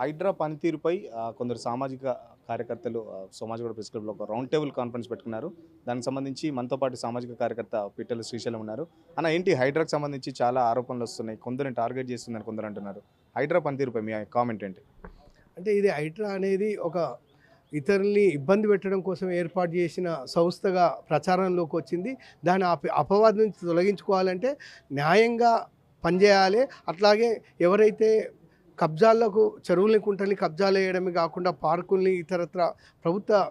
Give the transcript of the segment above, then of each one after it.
హైడ్రా పనితీరుపై కొందరు సామాజిక కార్యకర్తలు సోమాజిగూడ ప్రెస్ క్లబ్‌లో ఒక రౌండ్ టేబుల్ కాన్ఫరెన్స్ పెట్టుకున్నారు. దానికి సంబంధించి మనతో పాటు సామాజిక కార్యకర్త పిట్టల శ్రీశైలం ఉన్నారు. అన్న ఏంటి హైడ్రాకి సంబంధించి చాలా ఆరోపణలు వస్తున్నాయి. కొందరిని టార్గెట్ చేస్తుందని కొందరు అంటున్నారు. హైడ్రా పనితీరుపై మీ కామెంట్ ఏంటి? అంటే ఇది హైడ్రా అనేది ఒక ఇతరుల్ని ఇబ్బంది పెట్టడం కోసం ఏర్పాటు చేసిన సంస్థగా ప్రచారంలోకి వచ్చింది. దాని అపవాదు నుంచి తొలగించుకోవాలంటే న్యాయంగా పనిచేయాలి. అట్లాగే ఎవరైతే కబ్జాలకు చెరువుల్ని కుంటల్ని కబ్జాలు వేయడమే కాకుండా పార్కుల్ని ఇతరత్ర ప్రభుత్వ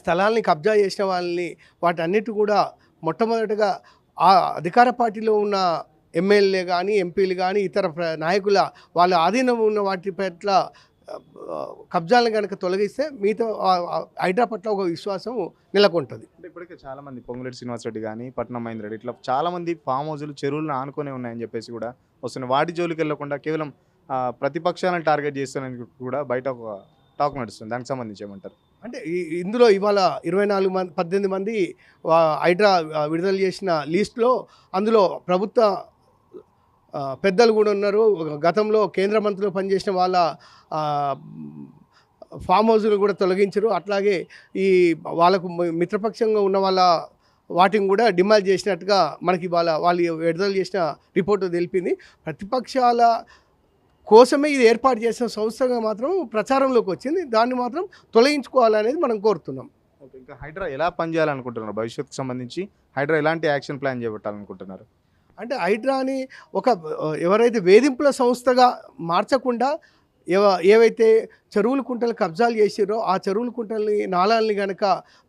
స్థలాల్ని కబ్జా చేసిన వాళ్ళని వాటన్నిటి కూడా మొట్టమొదటిగా ఆ అధికార పార్టీలో ఉన్న ఎమ్మెల్యే కానీ ఎంపీలు కానీ ఇతర నాయకుల వాళ్ళ ఆధీనం ఉన్న వాటి పట్ల కబ్జాలను కనుక తొలగిస్తే మిగతా హైడ్రా పట్ల ఒక విశ్వాసం నెలకొంటుంది. అంటే ఇప్పటికే చాలామంది పొంగులేటి శ్రీనివాసరెడ్డి కానీ పట్నం మహేందర్ రెడ్డి ఇట్లా చాలామంది ఫామ్ హౌజులు చెరువులను ఆనుకునే ఉన్నాయని చెప్పేసి కూడా వస్తున్నాయి. వాటి జోలికి వెళ్ళకుండా కేవలం ప్రతిపక్షాలను టార్గెట్ చేస్తానని కూడా బయట ఒక టాక్ నడుస్తుంది. దానికి సంబంధించి ఏమంటారు? అంటే ఇందులో ఇవాళ 18 మంది హైడ్రా విడుదల చేసిన లిస్టులో అందులో ప్రభుత్వ పెద్దలు కూడా ఉన్నారు. గతంలో కేంద్ర మంత్రులు పనిచేసిన వాళ్ళ ఫామ్ హౌస్లు కూడా తొలగించరు. అట్లాగే ఈ వాళ్ళకు మిత్రపక్షంగా ఉన్న వాళ్ళ వాటిని కూడా డిమాండ్ చేసినట్టుగా మనకి వాళ్ళు విడుదల చేసిన రిపోర్టు తెలిపింది. ప్రతిపక్షాల కోసమే ఇది ఏర్పాటు చేసిన సంస్థగా మాత్రం ప్రచారంలోకి వచ్చింది. దాన్ని మాత్రం తొలగించుకోవాలనేది మనం కోరుతున్నాం. ఓకే, ఇంకా హైడ్రా ఎలా పనిచేయాలనుకుంటున్నారు? భవిష్యత్తుకు సంబంధించి హైడ్రా ఎలాంటి యాక్షన్ ప్లాన్ చేపట్టాలనుకుంటున్నారు? అంటే హైడ్రాని ఒక ఎవరైతే వేధింపుల సంస్థగా మార్చకుండా ఏవైతే చెరువుల కుంటలు కబ్జాలు చేసిరో ఆ చెరువుల కుంటల్ని నాళాలని కనుక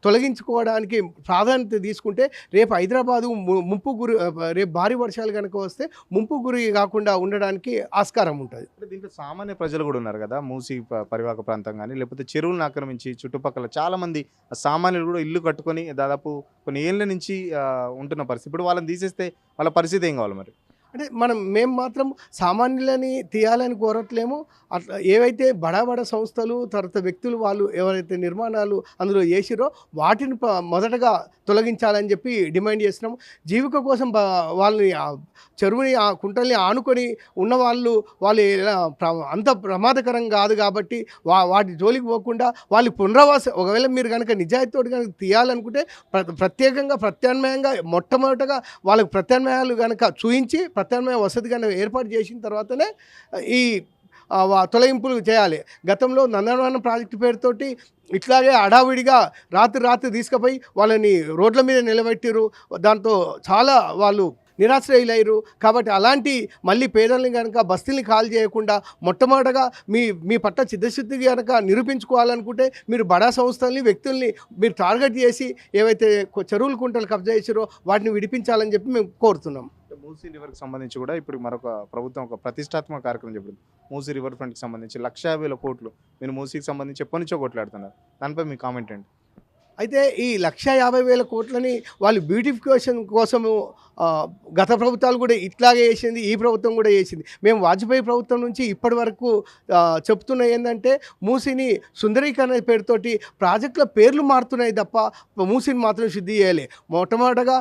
తొలగించుకోవడానికి ప్రాధాన్యత తీసుకుంటే రేపు హైదరాబాదు ముంపు గురి రేపు భారీ వర్షాలు కనుక వస్తే ముంపు గురి కాకుండా ఉండడానికి ఆస్కారం ఉంటుంది. అంటే దీంట్లో సామాన్య ప్రజలు కూడా ఉన్నారు కదా, మూసి పరివాహక ప్రాంతం కానీ లేకపోతే చెరువులను ఆక్రమించి చుట్టుపక్కల చాలామంది సామాన్యులు కూడా ఇల్లు కట్టుకొని దాదాపు కొన్ని ఏళ్ళ నుంచి ఉంటున్న పరిస్థితి. ఇప్పుడు వాళ్ళని తీసేస్తే వాళ్ళ పరిస్థితి ఏం కావాలి మరి? అంటే మేము మాత్రం సామాన్యులని తీయాలని కోరట్లేము. అట్లా ఏవైతే బడా సంస్థలు తర్వాత వ్యక్తులు వాళ్ళు ఎవరైతే నిర్మాణాలు అందులో చేసిరో వాటిని మొదటగా తొలగించాలని చెప్పి డిమాండ్ చేస్తున్నాము. జీవిక కోసం వాళ్ళని చెరువుని ఆ కుంటల్ని ఆనుకొని ఉన్న వాళ్ళు అంత ప్రమాదకరం కాదు కాబట్టి వాటి జోలికి పోకుండా వాళ్ళు ఒకవేళ మీరు కనుక నిజాయితీతో కనుక తీయాలనుకుంటే ప్రత్యామ్నాయంగా మొట్టమొదటగా వాళ్ళకు ప్రత్యామ్నాయాలు కనుక చూయించి ప్రత్యామ్నాయ వసతి కనుక ఏర్పాటు చేసిన తర్వాతనే ఈ తొలగింపులు చేయాలి. గతంలో నందనవనం ప్రాజెక్టు పేరుతోటి ఇట్లాగే హడావిడిగా రాత్రి తీసుకుపోయి వాళ్ళని రోడ్ల మీద నిలబెట్టిరు. దాంతో చాలా వాళ్ళు నిరాశ్రయులయ్యారు. కాబట్టి అలాంటి మళ్ళీ పేదల్ని కనుక బస్తీల్ని కాల్ చేయకుండా మొట్టమొదటగా మీ పట్ల చిత్తశుద్ధి కనుక నిరూపించుకోవాలనుకుంటే మీరు బడా సంస్థల్ని వ్యక్తుల్ని మీరు టార్గెట్ చేసి ఏవైతే చెరువుల కుంటలు కబ్జా చేసారో వాటిని విడిపించాలని చెప్పి మేము కోరుతున్నాం. మూసీ రివర్కి సంబంధించి కూడా ఇప్పుడు మరొక ప్రభుత్వం ఒక ప్రతిష్టాత్మక కార్యక్రమం చెప్పింది. మూసీ రివర్ ఫ్రంట్కి సంబంధించి 1,50,000 కోట్లు మీరు మూసీకి సంబంధించి ఎప్పటి నుంచో కొట్లాడుతున్నారు. దానిపై మీ కామెంట్ ఏంటి? అయితే ఈ 1,50,000 కోట్లని వాళ్ళు బ్యూటిఫికేషన్ కోసము గత ప్రభుత్వాలు కూడా ఇట్లాగే చేసింది, ఈ ప్రభుత్వం కూడా చేసింది. మేము వాజ్పేయి ప్రభుత్వం నుంచి ఇప్పటి వరకు చెప్తున్న ఏంటంటే మూసీని సుందరీకరణ పేరుతోటి ప్రాజెక్టుల పేర్లు మారుతున్నాయి తప్ప మూసీని మాత్రం శుద్ధి చేయాలి. మొట్టమొదటగా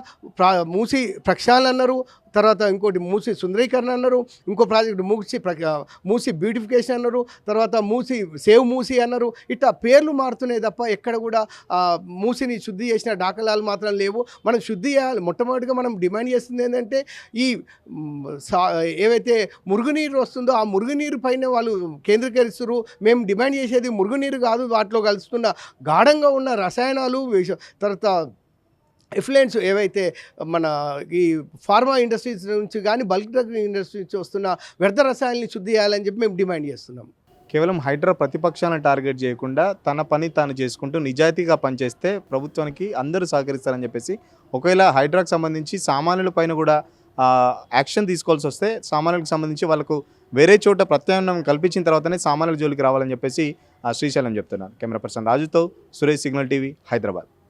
మూసీ ప్రక్షాళన అన్నారు, తర్వాత ఇంకోటి మూసీ సుందరీకరణ అన్నారు, ఇంకో ప్రాజెక్టు మూసీ బ్యూటిఫికేషన్ అన్నారు, తర్వాత సేవ్ మూసీ అన్నారు. ఇట్లా పేర్లు మారుతున్నాయి తప్ప ఎక్కడ కూడా మూసీని శుద్ధి చేసిన దాఖలాలు మాత్రం లేవు. మనం శుద్ధి చేయాలి. మొట్టమొదటిగా మనం డిమాండ్ చేస్తుంది ఏంటంటే ఈ ఏవైతే మురుగునీరు వస్తుందో ఆ మురుగునీరు పైన వాళ్ళు కేంద్రీకరిస్తారు. మేము డిమాండ్ చేసేది మురుగునీరు కాదు, వాటిలో కలుస్తున్న గాఢంగా ఉన్న రసాయనాలు తర్వాత ఎఫ్లెంట్స్ ఏవైతే మన ఈ ఫార్మా ఇండస్ట్రీస్ నుంచి కానీ బల్క్ డ్రగ్ ఇండస్ట్రీ నుంచి వస్తున్న వ్యర్థ రసాయనాన్ని శుద్ధి చేయాలని చెప్పి మేము డిమాండ్ చేస్తున్నాం. కేవలం హైడ్రా ప్రతిపక్షాలను టార్గెట్ చేయకుండా తన పని తాను చేసుకుంటూ నిజాయితీగా పనిచేస్తే ప్రభుత్వానికి అందరూ సహకరిస్తారని చెప్పేసి, ఒకవేళ హైడ్రాకు సంబంధించి సామాన్యుల పైన కూడా యాక్షన్ తీసుకోవాల్సి వస్తే సామాన్యులకు సంబంధించి వాళ్ళకు వేరే చోట ప్రత్యామ్నాయం కల్పించిన తర్వాతనే సామాన్యుల జోలికి రావాలని చెప్పేసి శ్రీశైలం చెప్తున్నారు. కెమెరా పర్సన్ రాజుతో సురేష్, సిగ్నల్ టీవీ, హైదరాబాద్.